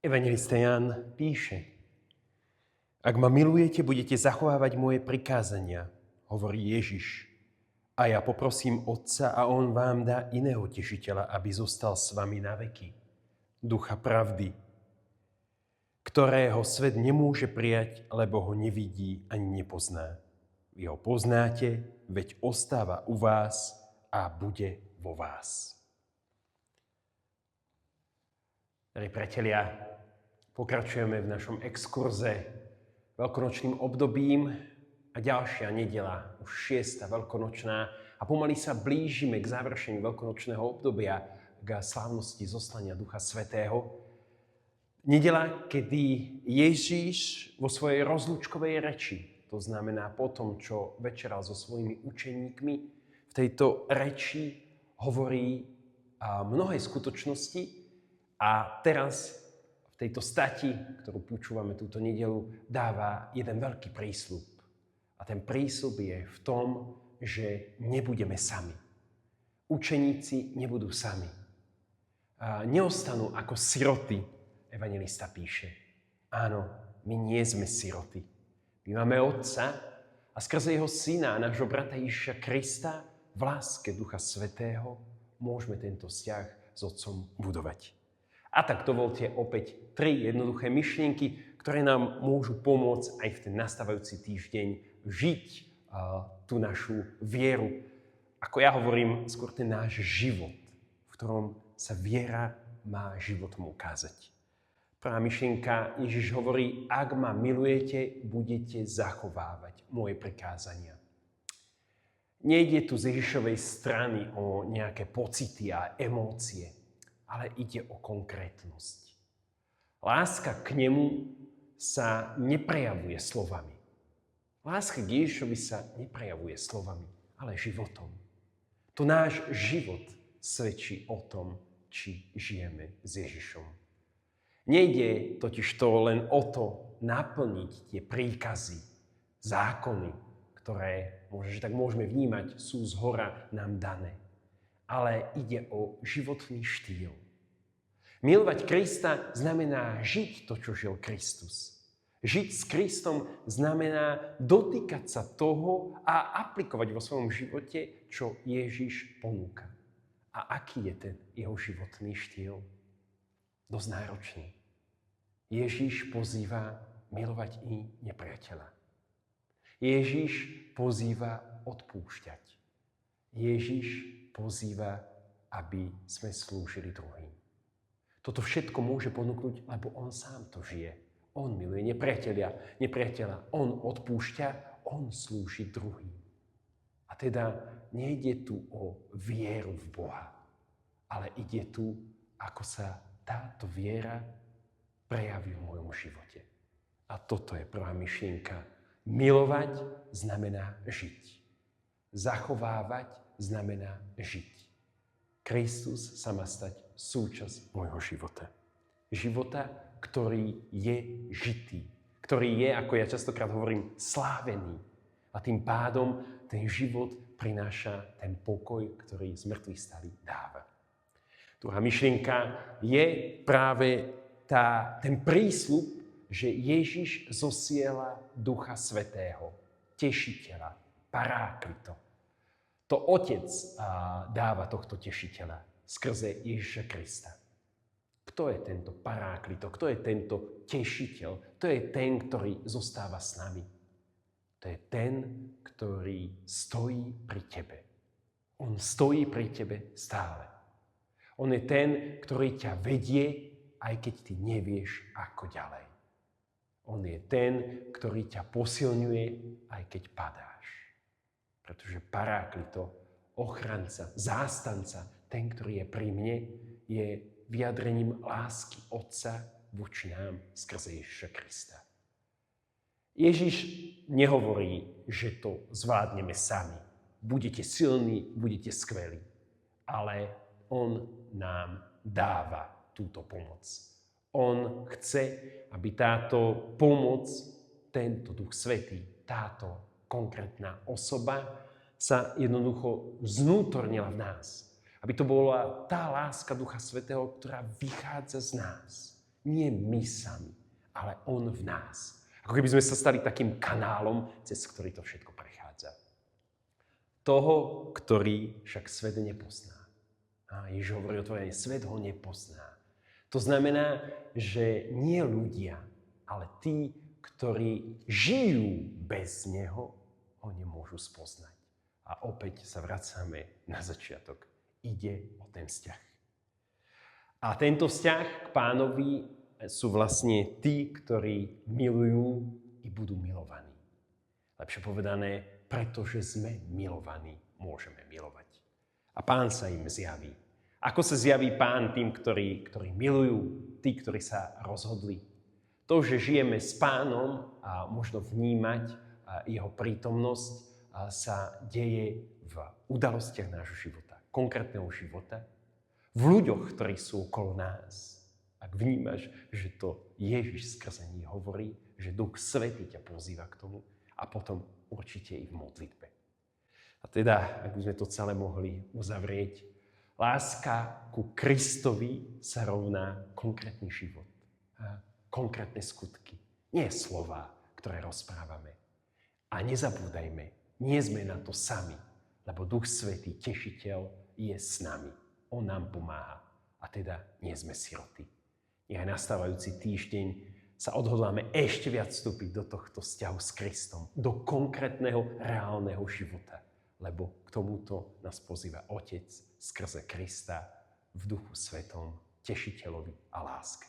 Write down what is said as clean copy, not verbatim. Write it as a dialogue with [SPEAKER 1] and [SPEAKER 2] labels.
[SPEAKER 1] Evangelista Ján píše: Ak ma milujete, budete zachovávať moje prikázania, hovorí Ježiš. A ja poprosím Otca a on vám dá iného tešiteľa, aby zostal s vami na veky. Ducha pravdy, ktorého svet nemôže prijať, lebo ho nevidí ani nepozná. Vy ho poznáte, veď ostáva u vás a bude vo vás. Drahí priatelia, pokračujeme v našom exkurze veľkonočným obdobím a ďalšia nedeľa, už 6. veľkonočná, a pomaly sa blížime k završeniu veľkonočného obdobia, k slávnosti zoslania Ducha Svätého. Nedeľa, kedy Ježíš vo svojej rozlúčkovej reči, to znamená po tom, čo večeral so svojimi učeníkmi, v tejto reči hovorí mnohé skutočnosti a teraz v tejto stati, ktorú počúvame túto nedeľu, dáva jeden veľký prísľub. A ten prísľub je v tom, že nebudeme sami. Učeníci nebudú sami. Neostanú ako siroty, evangelista píše. Áno, my nie sme siroty. My máme Otca a skrze jeho Syna, nášho brata Ježiša Krista, v láske Ducha Svätého môžeme tento vzťah s Otcom budovať. A tak dovolte opäť 3 jednoduché myšlienky, ktoré nám môžu pomôcť aj v ten nastávajúci týždeň žiť tú našu vieru. Ako ja hovorím, skôr ten náš život, v ktorom sa viera má životom ukázať. Prvá myšlienka, Ježiš hovorí: ak ma milujete, budete zachovávať moje prikázania. Nejde tu z Ježišovej strany o nejaké pocity a emócie, ale ide o konkrétnosť. Láska k nemu sa neprejavuje slovami. Láska k Ježišovi sa neprejavuje slovami, ale životom. To náš život svedčí o tom, či žijeme s Ježišom. Nejde totiž to len o to naplniť tie príkazy, zákony, ktoré tak môžeme vnímať, sú zhora nám dané. Ale ide o životný štýl. Milovať Krista znamená žiť to, čo žil Kristus. Žiť s Kristom znamená dotýkať sa toho a aplikovať vo svojom živote, čo Ježiš ponúka. A aký je ten jeho životný štýl? Dosť náročný. Ježiš pozýva milovať i nepriateľa. Ježiš pozýva odpúšťať. Ježiš pozýva, aby sme slúžili druhým. Toto všetko môže ponúknuť, lebo on sám to žije. On miluje nepriateľa, on odpúšťa, on slúži druhým. A teda nejde tu o vieru v Boha, ale ide tu, ako sa táto viera prejaví v mojom živote. A toto je prvá myšlienka. Milovať znamená žiť. Zachovávať znamená žiť. Kristus sa má stať súčasť môjho života. Života, ktorý je žitý. Ktorý je, ako ja častokrát hovorím, slávený. A tým pádom ten život prináša ten pokoj, ktorý z mŕtvych stálych dáva. Druhá myšlienka je práve ten prísľub, že Ježiš zosiela Ducha Svätého, tešiteľa, paráklito. To Otec dáva tohto tešiteľa skrze Ježiša Krista. Kto je tento paráklito? Kto je tento tešiteľ? To je ten, ktorý zostáva s nami. To je ten, ktorý stojí pri tebe. On stojí pri tebe stále. On je ten, ktorý ťa vedie, aj keď ty nevieš, ako ďalej. On je ten, ktorý ťa posilňuje, aj keď padáš. Pretože paráklito, ochranca, zástanca, ten, ktorý je pri mne, je vyjadrením lásky Otca voči nám skrze Ježiša Krista. Ježiš nehovorí, že to zvládneme sami. Budete silní, budete skvelí. Ale on nám dáva túto pomoc. On chce, aby táto pomoc, tento Duch Svätý, táto konkrétna osoba sa jednoducho znútornila v nás. Aby to bola tá láska Ducha Svätého, ktorá vychádza z nás. Nie my sami, ale on v nás. Ako keby sme sa stali takým kanálom, cez ktorý to všetko prechádza. Toho, ktorý však svet nepozná. A Ježiš hovorí otvorene, svet ho nepozná. To znamená, že nie ľudia, ale tí, ktorí žijú bez neho, ho nemôžu spoznať. A opäť sa vracame na začiatok. Ide o ten vzťah. A tento vzťah k Pánovi sú vlastne tí, ktorí milujú i budú milovaní. Lepšie povedané, pretože sme milovaní, môžeme milovať. A Pán sa im zjaví. Ako sa zjaví Pán tým, ktorí milujú, tí, ktorí sa rozhodli? To, že žijeme s Pánom a možno vnímať jeho prítomnosť, sa deje v udalostiach nášho života, konkrétneho života, v ľuďoch, ktorí sú okolo nás. Ak vnímaš, že to Ježiš skrze nich hovorí, že Duch Svätý ťa pozýva k tomu a potom určite i v modlitbe. A teda, ak by sme to celé mohli uzavrieť, láska ku Kristovi sa rovná konkrétny život, konkrétne skutky, nie slova, ktoré rozprávame. A nezabúdajme, nie sme na to sami, lebo Duch Svätý, Tešiteľ, je s nami. On nám pomáha. A teda nie sme siroty. Nech nastávajúci týždeň sa odhodláme ešte viac vstúpiť do tohto vzťahu s Kristom, do konkrétneho, reálneho života. Lebo k tomuto nás pozýva Otec skrze Krista v Duchu Svetom, Tešiteľovi a láske.